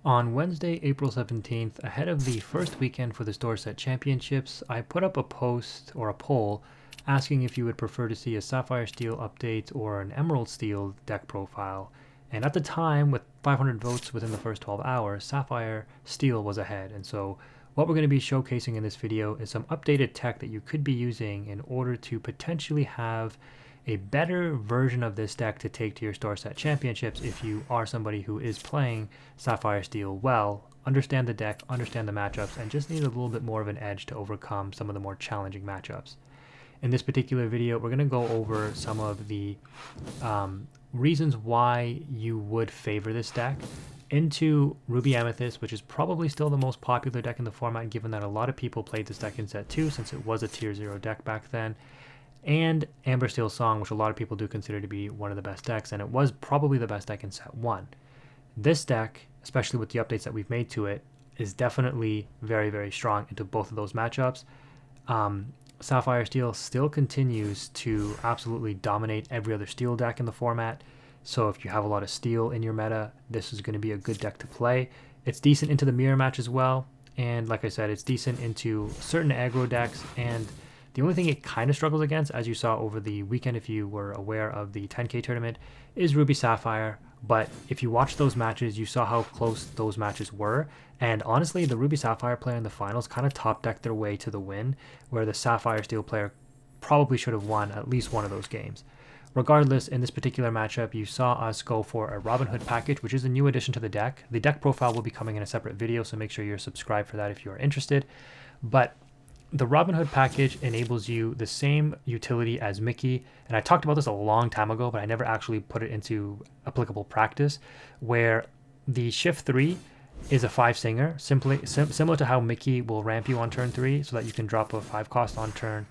On Wednesday, April 17th, ahead of the first weekend for the Store Set Championships, I put up a post or a poll asking if you would prefer to see a Sapphire Steel update or an Emerald Steel deck profile. And at the time, with 500 votes within the first 12 hours, Sapphire Steel was ahead. And so what we're going to be showcasing in this video is some updated tech that you could be using in order to potentially have a better version of this deck to take to your Store Set Championships if you are somebody who is playing Sapphire Steel well, understand the deck, understand the matchups, and just need a little bit more of an edge to overcome some of the more challenging matchups. In this particular video, we're going to go over some of the reasons why you would favor this deck into Ruby Amethyst, which is probably still the most popular deck in the format, given that a lot of people played this deck in Set 2 since it was a Tier 0 deck back then, and Amber Steel Song, which a lot of people do consider to be one of the best decks, and it was probably the best deck in Set 1. This deck, especially with the updates that we've made to it, is definitely very, very strong into both of those matchups. Sapphire Steel still continues to absolutely dominate every other Steel deck in the format, so if you have a lot of Steel in your meta, this is going to be a good deck to play. It's decent into the mirror match as well, and like I said, it's decent into certain aggro decks, and the only thing it kind of struggles against, as you saw over the weekend if you were aware of the 10K tournament, is Ruby Sapphire. But if you watched those matches, you saw how close those matches were. And honestly, the Ruby Sapphire player in the finals kind of top-decked their way to the win, where the Sapphire Steel player probably should have won at least one of those games. Regardless, in this particular matchup, you saw us go for a Robin Hood package, which is a new addition to the deck. The deck profile will be coming in a separate video, so make sure you're subscribed for that if you are interested. But the Robin Hood package enables you the same utility as Mickey, and I talked about this a long time ago, but I never actually put it into applicable practice, where the Shift 3 is a 5-singer, similar to how Mickey will ramp you on turn 3 so that you can drop a 5 cost on turn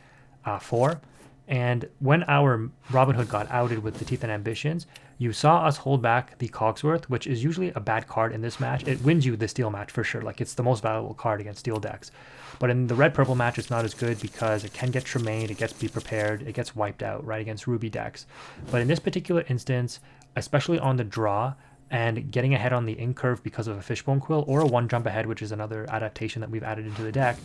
4. And when our Robin Hood got outed with the Teeth and Ambitions, you saw us hold back the Cogsworth, which is usually a bad card in this match. It wins you the Steel match for sure. Like, it's the most valuable card against Steel decks. But in the red-purple match, it's not as good because it can get Tremaine, it gets Be Prepared, it gets wiped out, right, against Ruby decks. But in this particular instance, especially on the draw, and getting ahead on the in curve because of a Fishbone Quill, or a 1-jump ahead, which is another adaptation that we've added into the deck,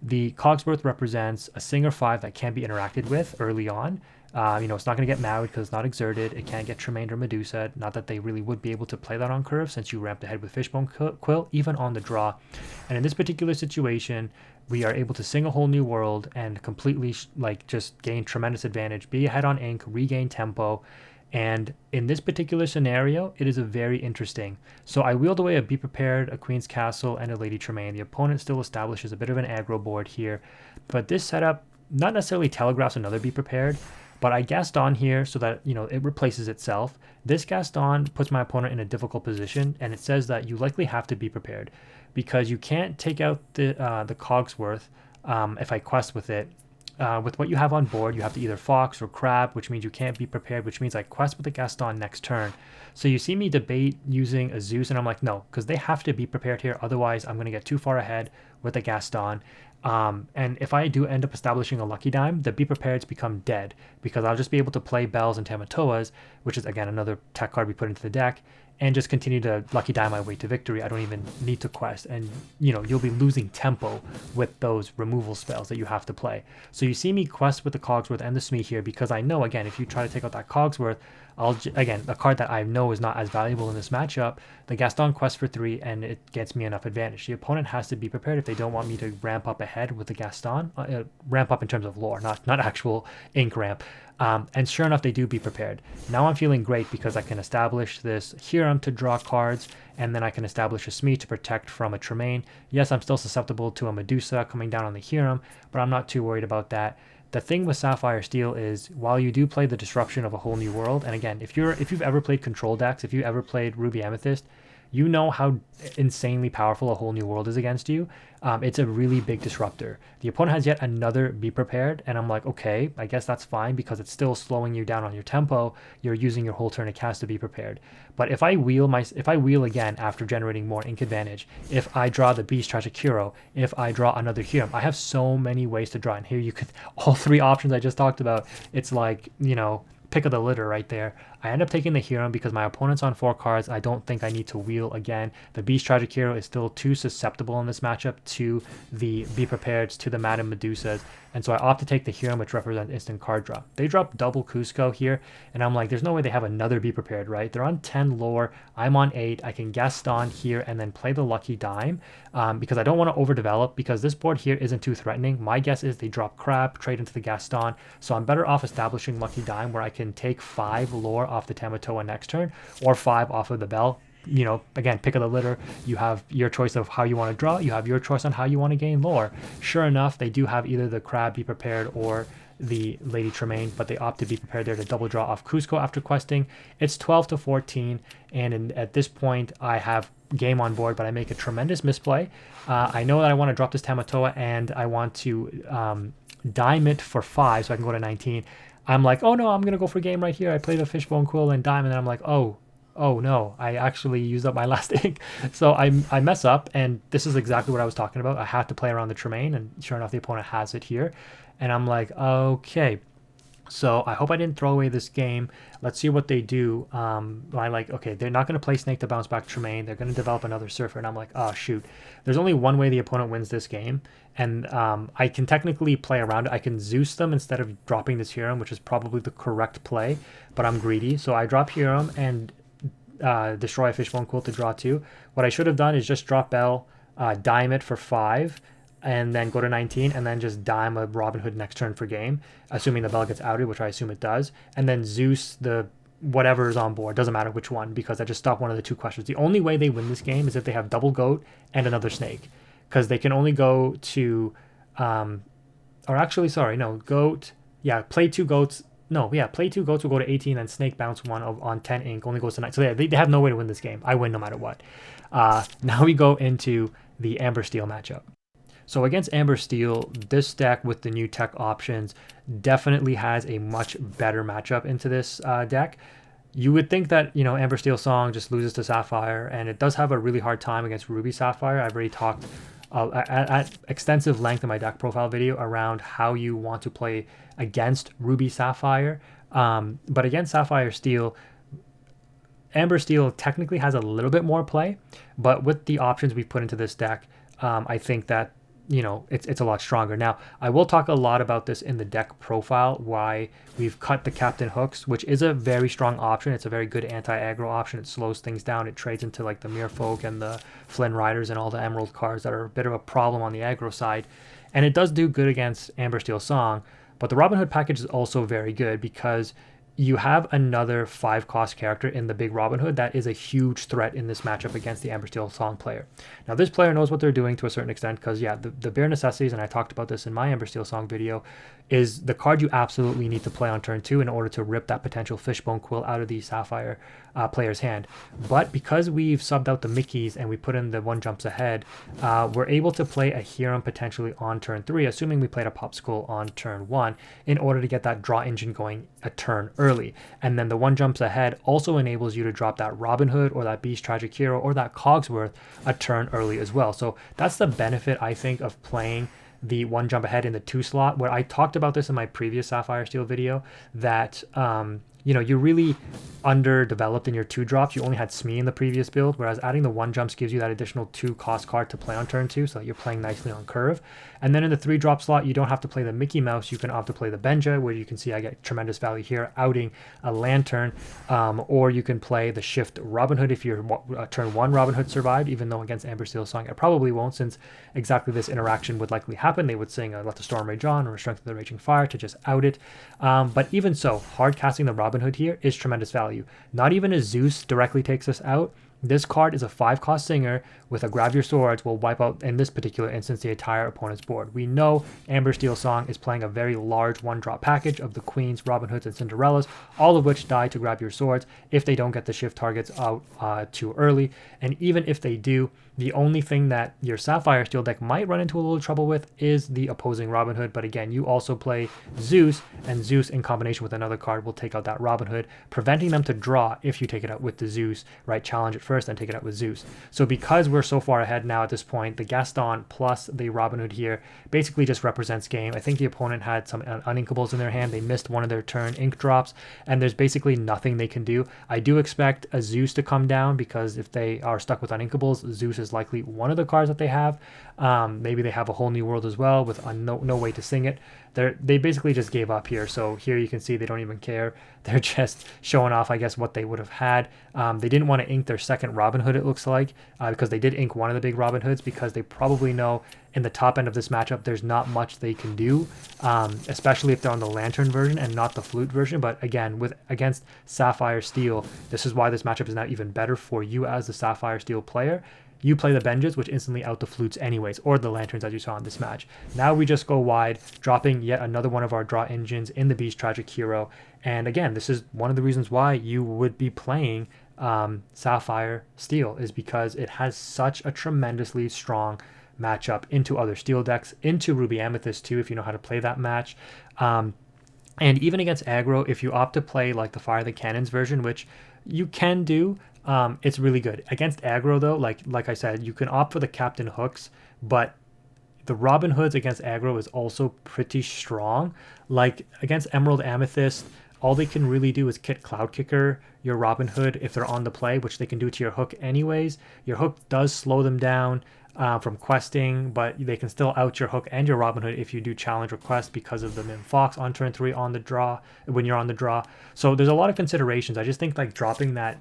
the Cogsworth represents a Singer 5 that can be interacted with early on. It's not going to get married because it's not exerted. It can't get Tremaine or Medusa. Not that they really would be able to play that on curve since you ramped ahead with Fishbone Quill, even on the draw. And in this particular situation, we are able to sing a whole new world and completely just gain tremendous advantage, be ahead on ink, regain tempo. And in this particular scenario, it is a very interesting. So I wheeled away a Be Prepared, a Queen's Castle, and a Lady Tremaine. The opponent still establishes a bit of an aggro board here, but this setup not necessarily telegraphs another Be Prepared, but I Gaston here so that, it replaces itself. This Gaston puts my opponent in a difficult position, and it says that you likely have to be prepared because you can't take out the Cogsworth if I quest with it. With what you have on board, you have to either Fox or Crab, which means you can't be prepared, which means I quest with the Gaston next turn. So you see me debate using a Zeus, and I'm like, no, because they have to be prepared here. Otherwise, I'm going to get too far ahead with the Gaston. And if I do end up establishing a Lucky Dime, the Be Prepareds become dead because I'll just be able to play Bells and Tamatoas, which is, again, another tech card we put into the deck, and just continue to Lucky Dime my way to victory. I don't even need to quest, and you'll be losing tempo with those removal spells that you have to play. So you see me quest with the Cogsworth and the Smee here because I know, again, if you try to take out that Cogsworth, again, a card that I know is not as valuable in this matchup, the Gaston quest for 3 and it gets me enough advantage. The opponent has to be prepared if they don't want me to ramp up ahead with the Gaston, ramp up in terms of lore, not actual ink ramp. And sure enough, they do be prepared. Now I'm feeling great because I can establish this Hiram to draw cards, and then I can establish a Smee to protect from a Tremaine. Yes, I'm still susceptible to a Medusa coming down on the Hiram, but I'm not too worried about that. The thing with Sapphire Steel is, while you do play the disruption of a whole new world, and again, if you've ever played control decks, if you ever played Ruby Amethyst, you know how insanely powerful a whole new world is against you. It's a really big disruptor. The opponent has yet another Be Prepared, and I'm like, okay, I guess that's fine because it's still slowing you down on your tempo. You're using your whole turn to cast to Be Prepared. But if I wheel again after generating more ink advantage, if I draw the Beast Tragic Hero, if I draw another Hiram, I have so many ways to draw. And here you could all 3 options I just talked about. It's like, pick of the litter right there. I end up taking the Hero because my opponent's on 4 cards. I don't think I need to wheel again. The Beast Tragic Hero is still too susceptible in this matchup to the Be Prepared, to the Madame Medusas, and so I opt to take the Hero, which represents instant card draw. They drop double Cusco here, and I'm like, there's no way they have another Be Prepared, right? They're on 10 lore, I'm on 8. I can Gaston here and then play the Lucky Dime because I don't want to overdevelop, because this board here isn't too threatening. My guess is they drop Crab, trade into the Gaston, so I'm better off establishing Lucky Dime where I can take 5 lore off the Tamatoa next turn, or 5 off of the Bell. You know, again, pick of the litter. You have your choice of how you want to draw. You have your choice on how you want to gain lore. Sure enough, they do have either the Crab Be Prepared or the Lady Tremaine, but they opt to Be Prepared there to double draw off Cusco after questing. It's 12-14, and at this point, I have game on board, but I make a tremendous misplay. I know that I want to drop this Tamatoa, and I want to dime it for 5 so I can go to 19. I'm like, oh no, I'm going to go for game right here. I play the Fishbone Quill and dime, and then I'm like, oh no, I actually used up my last ink. So I mess up, and this is exactly what I was talking about. I had to play around the Tremaine, and sure enough, the opponent has it here. And I'm like, okay. So I hope I didn't throw away this game. Let's see what they do. I like, okay, they're not going to play Snake to bounce back Tremaine. They're going to develop another Surfer. And I'm like, oh, shoot. There's only one way the opponent wins this game. And I can technically play around it. I can Zeus them instead of dropping this Hero, which is probably the correct play. But I'm greedy. So I drop Hero and destroy a Fishbone Quill to draw 2. What I should have done is just drop Bell, dime it for 5, and then go to 19, and then just dime a Robin Hood next turn for game, assuming the Bell gets outed, which I assume it does, and then Zeus the whatever is on board, doesn't matter which one, because I just stopped one of the 2 questions. The only way they win this game is if they have double Goat and another Snake, because they can only go to, or actually, sorry, no, Goat, yeah, play 2 Goats. No, yeah, play 2 Goats will go to 18, and Snake bounce 1 on 10 ink, only goes to 9. So yeah, they have no way to win this game. I win no matter what. Now we go into the Amber Steel matchup. So against Amber Steel, this deck with the new tech options definitely has a much better matchup into this deck. You would think that, you know, Amber Steel Song just loses to Sapphire, and it does have a really hard time against Ruby Sapphire. I've already talked at extensive length in my deck profile video around how you want to play against Ruby Sapphire. But against Sapphire Steel, Amber Steel technically has a little bit more play, but with the options we've put into this deck, I think that, you know, it's a lot stronger. Now, I will talk a lot about this in the deck profile, why we've cut the Captain Hooks, which is a very strong option. It's a very good anti-aggro option. It slows things down. It trades into like the Merfolk and the Flynn Riders and all the Emerald cards that are a bit of a problem on the aggro side. And it does do good against Amber Steel Song, but the Robin Hood package is also very good because you have another 5-cost character in the big Robin Hood that is a huge threat in this matchup against the Amber Steel Song player. Now, this player knows what they're doing to a certain extent because, yeah, the bare necessities, and I talked about this in my Amber Steel Song video, is the card you absolutely need to play on turn 2 in order to rip that potential Fishbone Quill out of the Sapphire player's hand. But because we've subbed out the Mickeys and we put in the 1 jumps ahead, we're able to play a Huron potentially on turn 3, assuming we played a Popsicle on turn 1, in order to get that draw engine going a turn early. And then the 1 jumps ahead also enables you to drop that Robin Hood or that Beast Tragic Hero or that Cogsworth a turn early as well. So that's the benefit, I think, of playing the 1 jump ahead in the 2 slot, where I talked about this in my previous Sapphire Steel video, that you know, you're really underdeveloped in your 2 drops. You only had Smee in the previous build, whereas adding the 1 jumps gives you that additional 2 cost card to play on turn 2, so that you're playing nicely on curve. And then in the 3 drop slot, you don't have to play the Mickey Mouse. You can opt to play the Benja, where you can see I get tremendous value here, outing a Lantern, or you can play the Shift Robin Hood if your turn 1 Robin Hood survived, even though against Amber Steel Song it probably won't, since exactly this interaction would likely happen. They would sing Let the Storm Rage On or Strength of the Raging Fire to just out it. But even so, hard casting the Robin Hood here is tremendous value. Not even a Zeus directly takes us out. This card is a 5-cost singer with a Grab Your Swords will wipe out, in this particular instance, the entire opponent's board. We know Amber Steel Song is playing a very large 1-drop package of the Queens, Robin Hoods, and Cinderellas, all of which die to Grab Your Swords if they don't get the shift targets out too early. And even if they do, the only thing that your Sapphire Steel deck might run into a little trouble with is the opposing Robin Hood. But again, you also play Zeus, and Zeus in combination with another card will take out that Robin Hood, preventing them to draw if you take it out with the Zeus, right? Challenge it first. first, then take it out with Zeus. So because we're so far ahead now at this point, the Gaston plus the Robin Hood here basically just represents game. I think the opponent had some uninkables in their hand. They missed one of their turn ink drops, and there's basically nothing they can do. I do expect a Zeus to come down, because if they are stuck with uninkables, Zeus is likely one of the cards that they have. Maybe they have a whole new world as well with no way to sing it. They basically just gave up here. So here you can see they don't even care. They're just showing off, I guess, what they would have had. They didn't want to ink their second Robin Hood, it looks like, because they did ink one of the big Robin Hoods, because they probably know in the top end of this matchup there's not much they can do, especially if they're on the Lantern version and not the Flute version. But again, against Sapphire Steel, this is why this matchup is now even better for you as the Sapphire Steel player. You play the Benjas, which instantly out the Flutes anyways, or the Lanterns, as you saw in this match. Now we just go wide, dropping yet another one of our draw engines in the Beast Tragic Hero. And again, this is one of the reasons why you would be playing Sapphire Steel, is because it has such a tremendously strong matchup into other Steel decks, into Ruby Amethyst too, if you know how to play that match. And even against aggro, if you opt to play like the Fire the Cannons version, which you can do, it's really good. Against aggro though, like I said, you can opt for the Captain Hooks, but the Robin Hoods against aggro is also pretty strong. Like against Emerald Amethyst, all they can really do is kit Cloud Kicker your Robin Hood if they're on the play, which they can do to your Hook anyways. Your Hook does slow them down from questing, but they can still out your Hook and your Robin Hood if you do challenge request, because of the Mim Fox on turn 3 on the draw, when you're on the draw. So there's a lot of considerations. I just think like dropping that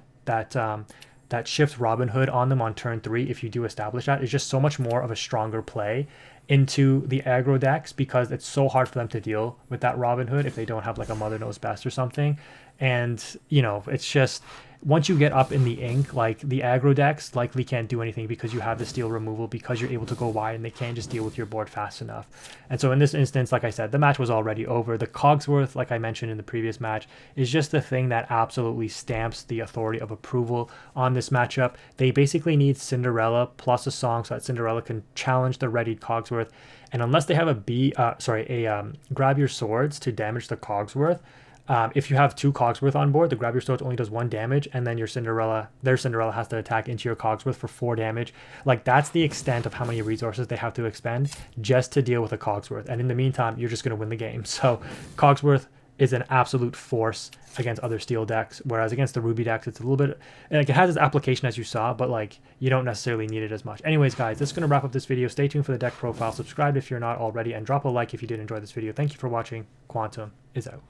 shift Robin Hood on them on turn 3, if you do establish that, is just so much more of a stronger play into the aggro decks, because it's so hard for them to deal with that Robin Hood if they don't have like a Mother Knows Best or something. And you know, it's just, once you get up in the ink, like the aggro decks likely can't do anything, because you have the steel removal, because you're able to go wide and they can't just deal with your board fast enough. And so in this instance, like I said, the match was already over. The Cogsworth, like I mentioned in the previous match, is just the thing that absolutely stamps the authority of approval on this matchup. They basically need Cinderella plus a song so that Cinderella can challenge the readied Cogsworth. And unless they have a Grab Your Swords to damage the Cogsworth, if you have two Cogsworth on board, the Grab Your Swords only does 1 damage, and then their Cinderella has to attack into your Cogsworth for 4 damage. Like, that's the extent of how many resources they have to expend just to deal with a Cogsworth. And in the meantime, you're just going to win the game. So Cogsworth is an absolute force against other steel decks, whereas against the Ruby decks, it's a little bit, like, it has its application as you saw, but like, you don't necessarily need it as much. Anyways, guys, this is going to wrap up this video. Stay tuned for the deck profile, subscribe if you're not already, and drop a like if you did enjoy this video. Thank you for watching. Quantum is out.